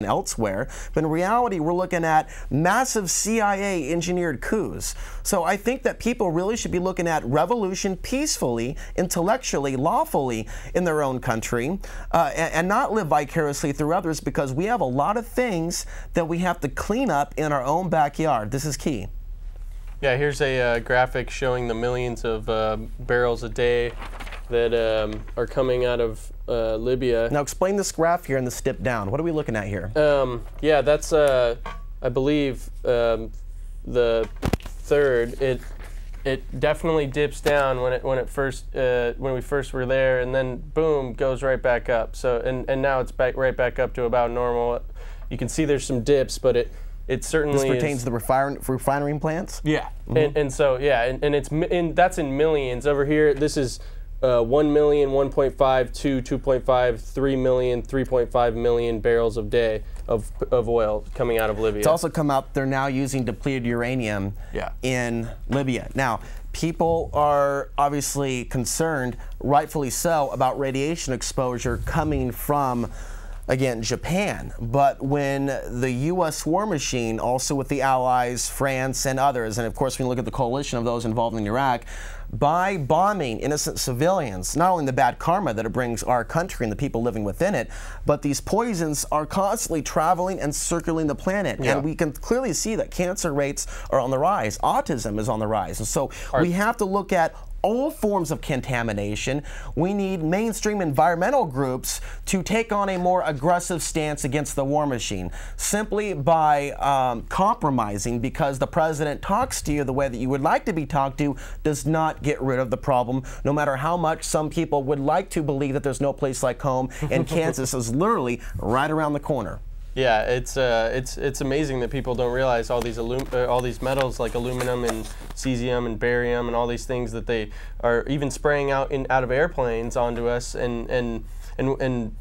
elsewhere. But in reality, we're looking at massive CIA engineered coups. So I think that people really should be looking at revolution peacefully, intellectually, lawfully in their own country, and not live vicariously through others, because we have a lot of things that we have to clean up in our own backyard. This is key. Yeah, here's a graphic showing the millions of barrels a day that are coming out of Libya. Now explain this graph here and the step down. What are we looking at here? Yeah, that's I believe the third. It definitely dips down when we first were there, and then boom, goes right back up. So and now it's right back up to about normal. You can see there's some dips, but it certainly this pertains to the refinery plants? Yeah, and so yeah, and that's in millions. Over here, this is 1 million, 1.5, 2, 2.5, 3 million, 3.5 million barrels a day of oil coming out of Libya. It's also come up, they're now using depleted uranium in Libya. Now, people are obviously concerned, rightfully so, about radiation exposure coming from, again, Japan. But when the U.S. war machine, also with the allies, France and others, and of course when you look at the coalition of those involved in Iraq, by bombing innocent civilians, not only the bad karma that it brings our country and the people living within it, but these poisons are constantly traveling and circling the planet. And we can clearly see that cancer rates are on the rise. Autism is on the rise. And so we have to look at all forms of contamination. We need mainstream environmental groups to take on a more aggressive stance against the war machine, simply by compromising, because the president talks to you the way that you would like to be talked to does not get rid of the problem, no matter how much some people would like to believe that there's no place like home, and Kansas is literally right around the corner. Yeah, it's amazing that people don't realize all these metals like aluminum and cesium and barium and all these things that they are even spraying out of airplanes onto us, and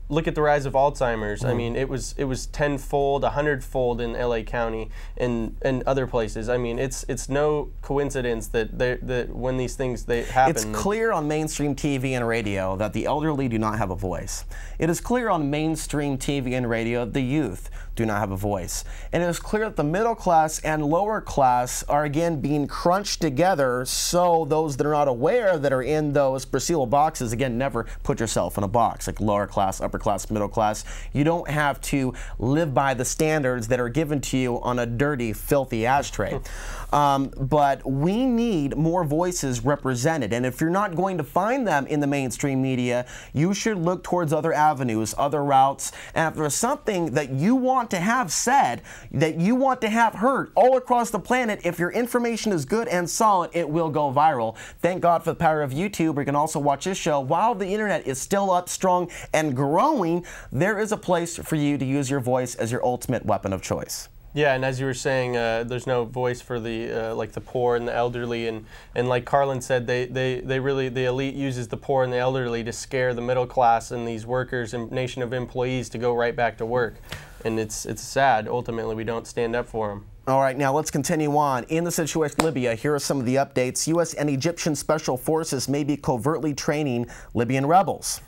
look at the rise of Alzheimer's. I mean, it was tenfold, 100-fold in LA County and other places. I mean, it's no coincidence that when these things happen. It's clear on mainstream TV and radio that the elderly do not have a voice. It is clear on mainstream TV and radio that the youth do not have a voice. And it is clear that the middle class and lower class are again being crunched together, so those that are not aware that are in those perceivable boxes, again, never put yourself in a box like lower class, upper class, middle class. You don't have to live by the standards that are given to you on a dirty, filthy ashtray. But we need more voices represented, and if you're not going to find them in the mainstream media, you should look towards other avenues, other routes, and if there's something that you want to have said, that you want to have heard all across the planet, if your information is good and solid, it will go viral. Thank God for the power of YouTube. You can also watch this show. While the internet is still up, strong, and growing, there is a place for you to use your voice as your ultimate weapon of choice. Yeah, and as you were saying, there's no voice for the like the poor and the elderly, and like Carlin said, the elite uses the poor and the elderly to scare the middle class and these workers and nation of employees to go right back to work, and it's sad. Ultimately, we don't stand up for them. All right, now let's continue on. In the situation in Libya, here are some of the updates. U.S. and Egyptian special forces may be covertly training Libyan rebels.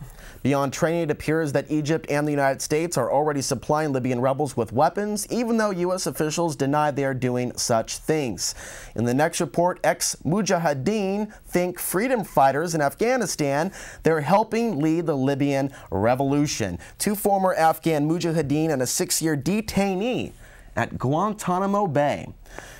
Beyond training, it appears that Egypt and the United States are already supplying Libyan rebels with weapons, even though U.S. officials deny they are doing such things. In the next report, ex-Mujahideen think freedom fighters in Afghanistan, they're helping lead the Libyan revolution. 2 former Afghan Mujahideen and a 6-year detainee at Guantanamo Bay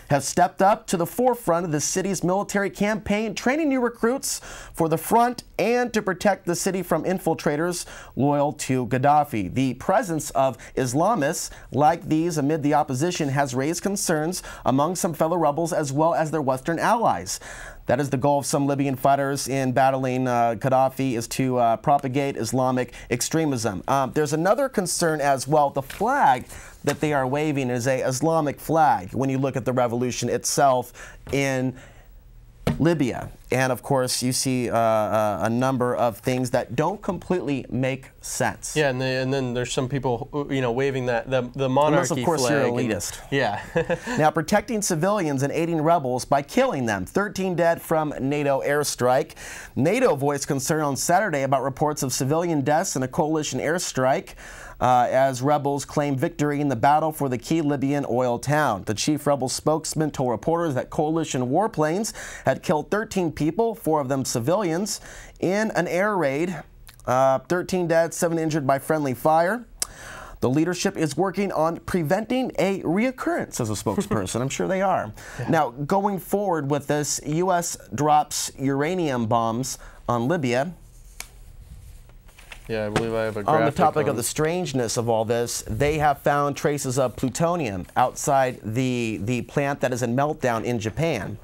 have stepped up to the forefront of the city's military campaign, training new recruits for the front and to protect the city from infiltrators loyal to Gaddafi. The presence of Islamists like these amid the opposition has raised concerns among some fellow rebels as well as their Western allies. That is the goal of some Libyan fighters in battling Gaddafi, is to propagate Islamic extremism. There's another concern as well. The flag that they are waving is a Islamic flag when you look at the revolution itself in Libya. And of course, you see a number of things that don't completely make sense. Yeah, and then there's some people, waving the monarchy flag. Unless, of course, you're elitist. Yeah. Now, protecting civilians and aiding rebels by killing them. 13 dead from NATO airstrike. NATO voiced concern on Saturday about reports of civilian deaths in a coalition airstrike. as rebels claim victory in the battle for the key Libyan oil town. The chief rebel spokesman told reporters that coalition warplanes had killed 13 people, 4 of them civilians, in an air raid. 13 dead, 7 injured by friendly fire. The leadership is working on preventing a reoccurrence, says a spokesperson. I'm sure they are. Yeah. Now, going forward with this, U.S. drops uranium bombs on Libya. Yeah, I believe I have a graphic. On the topic of the strangeness of all this, they have found traces of plutonium outside the plant that is in meltdown in Japan.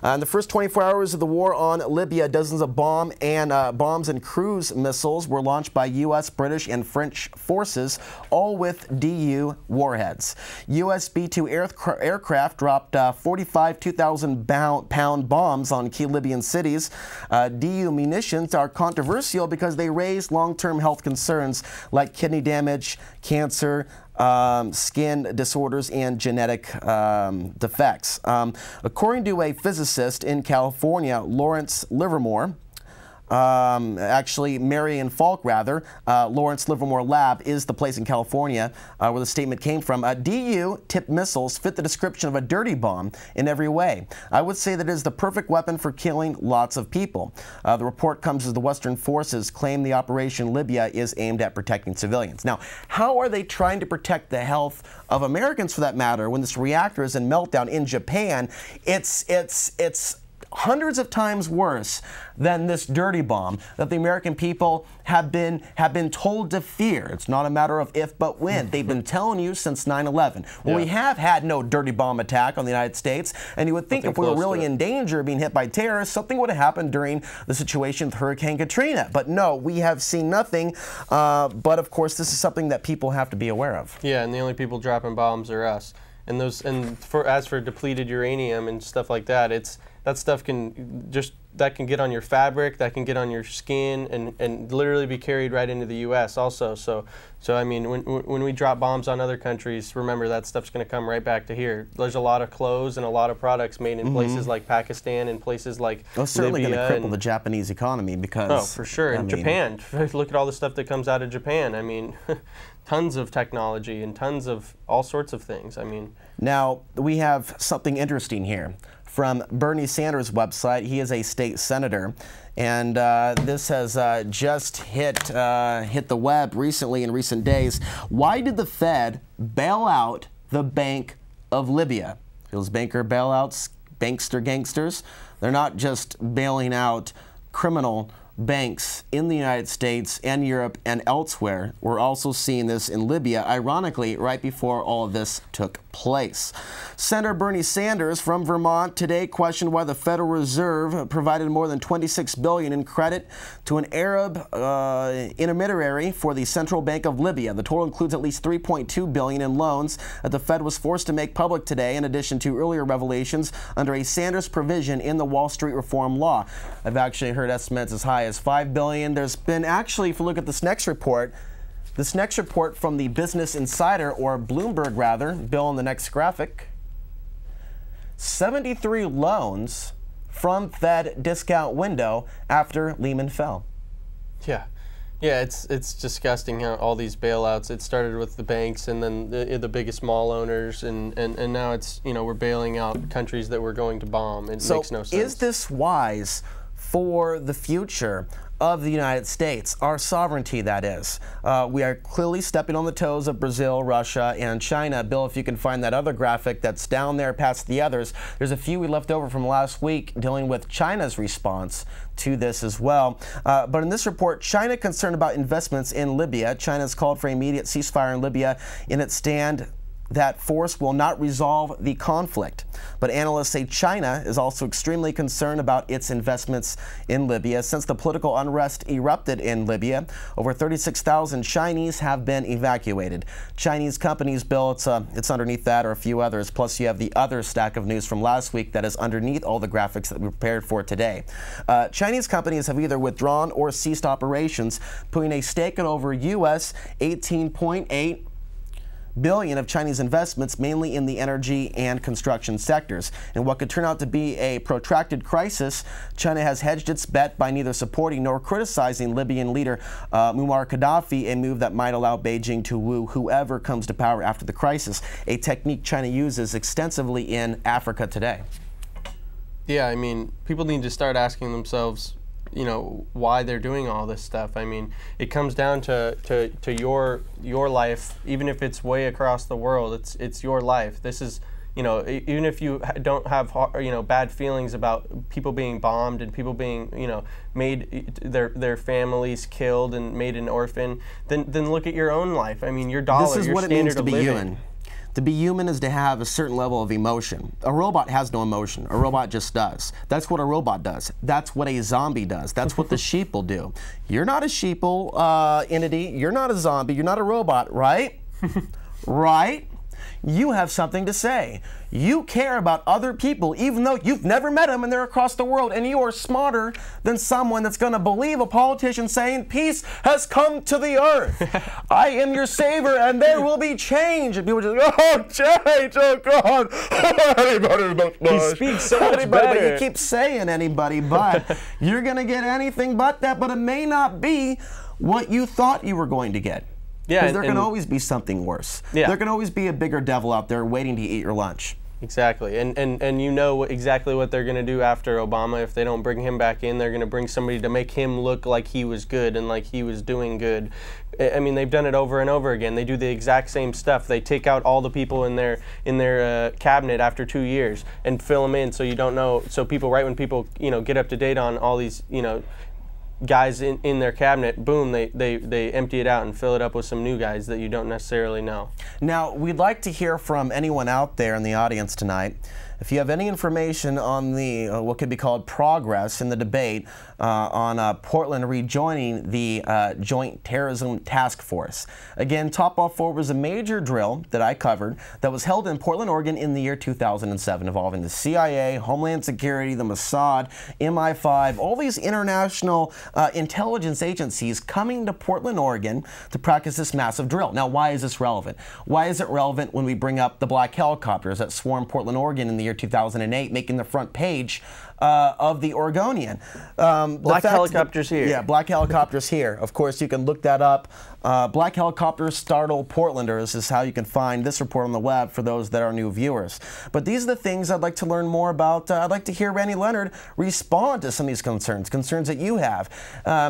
In the first 24 hours of the war on Libya, dozens of bombs and cruise missiles were launched by U.S., British, and French forces, all with DU warheads. U.S. B-2 aircraft dropped 45 2,000-pound bombs on key Libyan cities. DU munitions are controversial because they raise long-term health concerns like kidney damage, cancer, skin disorders, and genetic defects. According to a physicist in California, Lawrence Livermore, actually Marion Falk rather, Lawrence Livermore Lab is the place in California where the statement came from. DU-tipped missiles fit the description of a dirty bomb in every way. I would say that it is the perfect weapon for killing lots of people. The report comes as the Western forces claim the Operation Libya is aimed at protecting civilians. Now, how are they trying to protect the health of Americans, for that matter, when this reactor is in meltdown in Japan? It's hundreds of times worse than this dirty bomb that the American people have been told to fear. It's not a matter of if but when. They've been telling you since 9/11. Well, we have had no dirty bomb attack on the United States, and you would think if we were really in danger of being hit by terrorists, something would have happened during the situation with Hurricane Katrina. But no, we have seen nothing. But of course, this is something that people have to be aware of. Yeah, and the only people dropping bombs are us. And as for depleted uranium and stuff like that, that stuff can get on your fabric, that can get on your skin, and literally be carried right into the U.S. also. So I mean, when we drop bombs on other countries, remember that stuff's going to come right back to here. There's a lot of clothes and a lot of products made in places like Pakistan and places like Libya. It's certainly going to cripple the Japanese economy because. Oh, for sure. And Japan. Look at all the stuff that comes out of Japan. I mean, tons of technology and tons of all sorts of things. I mean. Now we have something interesting here from Bernie Sanders' website. He is a state senator, and this has just hit the web recently in recent days. Why did the Fed bail out the Bank of Libya? Those banker bailouts, bankster gangsters, they're not just bailing out criminal banks in the United States and Europe and elsewhere. We're also seeing this in Libya, ironically, right before all of this took place. Senator Bernie Sanders from Vermont today questioned why the Federal Reserve provided more than $26 billion in credit to an Arab intermediary for the Central Bank of Libya. The total includes at least $3.2 billion in loans that the Fed was forced to make public today, in addition to earlier revelations under a Sanders provision in the Wall Street reform law. I've actually heard estimates as high as $5 billion. There's been actually, if you look at this next report from the Business Insider, or Bloomberg rather, Bill on the next graphic, 73 loans from Fed discount window after Lehman fell. Yeah. Yeah, it's disgusting how all these bailouts, it started with the banks and then the biggest mall owners, and now it's, we're bailing out countries that we're going to bomb. It makes no sense. Is this wise for the future of the United States, our sovereignty, that is? We are clearly stepping on the toes of Brazil, Russia, and China. Bill, if you can find that other graphic that's down there past the others, there's a few we left over from last week dealing with China's response to this as well. But in this report, China concerned about investments in Libya. China has called for an immediate ceasefire in Libya in its stand that force will not resolve the conflict. But analysts say China is also extremely concerned about its investments in Libya. Since the political unrest erupted in Libya, over 36,000 Chinese have been evacuated. Chinese companies, Bill, it's underneath that, or a few others, plus you have the other stack of news from last week that is underneath all the graphics that we prepared for today. Chinese companies have either withdrawn or ceased operations, putting a stake in over U.S. $18.8 billion of Chinese investments, mainly in the energy and construction sectors. In what could turn out to be a protracted crisis, China has hedged its bet by neither supporting nor criticizing Libyan leader Muammar Gaddafi, a move that might allow Beijing to woo whoever comes to power after the crisis, a technique China uses extensively in Africa today. Yeah, I mean, people need to start asking themselves, you know, why they're doing all this stuff. I mean, it comes down to your life, even if it's way across the world. It's your life. This is, you know, even if you don't have, you know, bad feelings about people being bombed and people being, you know, made their families killed and made an orphan, then look at your own life. I mean, your dollar, this is your what standard it means to of be living. human. To be human is to have a certain level of emotion. A robot has no emotion. A robot just does. That's what a robot does. That's what a zombie does. That's what the sheep will do. You're not a sheeple entity. You're not a zombie. You're not a robot, right? Right? You have something to say. You care about other people, even though you've never met them and they're across the world, and you are smarter than someone that's going to believe a politician saying peace has come to the earth. I am your savior and there will be change. And people just go, oh, change, oh God. Anybody but He speaks so much But better. you keep saying anybody but. You're going to get anything but that, but it may not be what you thought you were going to get. Yeah, Because there can always be something worse. Yeah. There can always be a bigger devil out there waiting to eat your lunch. Exactly, and you know exactly what they're going to do after Obama. If they don't bring him back in, they're going to bring somebody to make him look like he was good and like he was doing good. I mean, they've done it over and over again. They do the exact same stuff. They take out all the people in their cabinet after 2 years and fill them in, so you don't know. So people, right when people, you know, get up to date on all these, you know, guys in their cabinet, boom, they empty it out and fill it up with some new guys that you don't necessarily know. Now, we'd like to hear from anyone out there in the audience tonight. If you have any information on the what could be called progress in the debate on Portland rejoining the Joint Terrorism Task Force. Again, Top Off 4 was a major drill that I covered that was held in Portland, Oregon in the year 2007, involving the CIA, Homeland Security, the Mossad, MI5, all these international intelligence agencies coming to Portland, Oregon to practice this massive drill. Now, why is this relevant? Why is it relevant when we bring up the black helicopters that swarmed Portland, Oregon in the year 2008, making the front page of the Oregonian? Black helicopters here. Yeah, black helicopters here. Of course, you can look that up. Black helicopters startle Portlanders is how you can find this report on the web for those that are new viewers. But these are the things I'd like to learn more about. I'd like to hear Randy Leonard respond to some of these concerns that you have.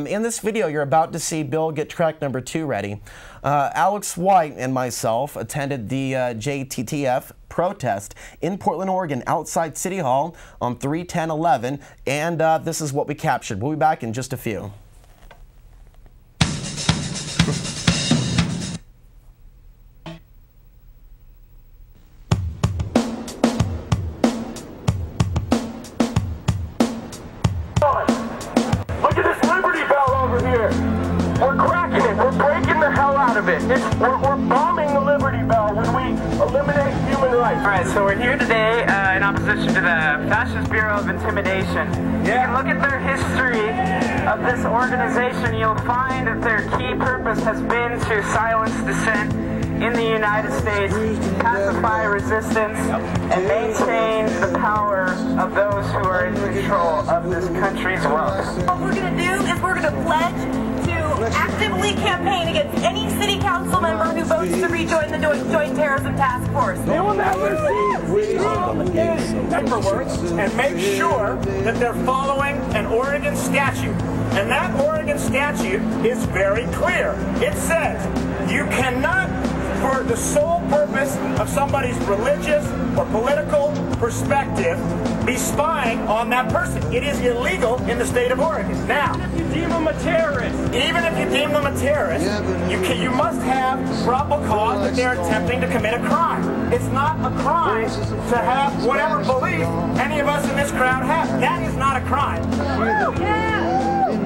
In this video, you're about to see Bill get track number 2 ready. Alex White and myself attended the JTTF protest in Portland, Oregon, outside City Hall on 3/10/11, and this is what we captured. We'll be back in just a few. Look at this Liberty Bell over here. We're cracking it. We're breaking the hell out of it. We're bombing the Liberty Bell when we eliminate human rights. All right, so we're here today in opposition to the Fascist Bureau of Intimidation. You can look at their history of this organization. You'll find that their key purpose has been to silence dissent in the United States, pacify resistance, and maintain the power of those who are in control of this country's wealth. What we're going to do is we're going to pledge to actively campaign against any city council member who votes to rejoin the Joint Terrorism Task Force. They will never see. We will get paperwork and make sure that they're following an Oregon statute. And that Oregon statute is very clear. It says you cannot, for the sole purpose of somebody's religious or political perspective, be spying on that person. It is illegal in the state of Oregon. Now, If you deem them a terrorist, even if you deem them a terrorist, you must have probable cause that they're attempting to commit a crime. It's not a crime to have whatever belief any of us in this crowd have. That is not a crime.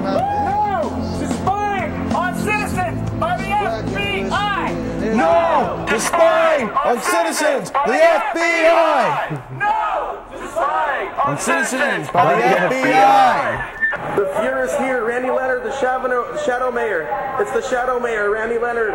No! To spying on citizens by the FBI! No to spying on citizens, the FBI! No! To spying On citizens by the FBI! The Fuhrer is here. Randy Leonard, the Shadow Mayor. It's the Shadow Mayor, Randy Leonard.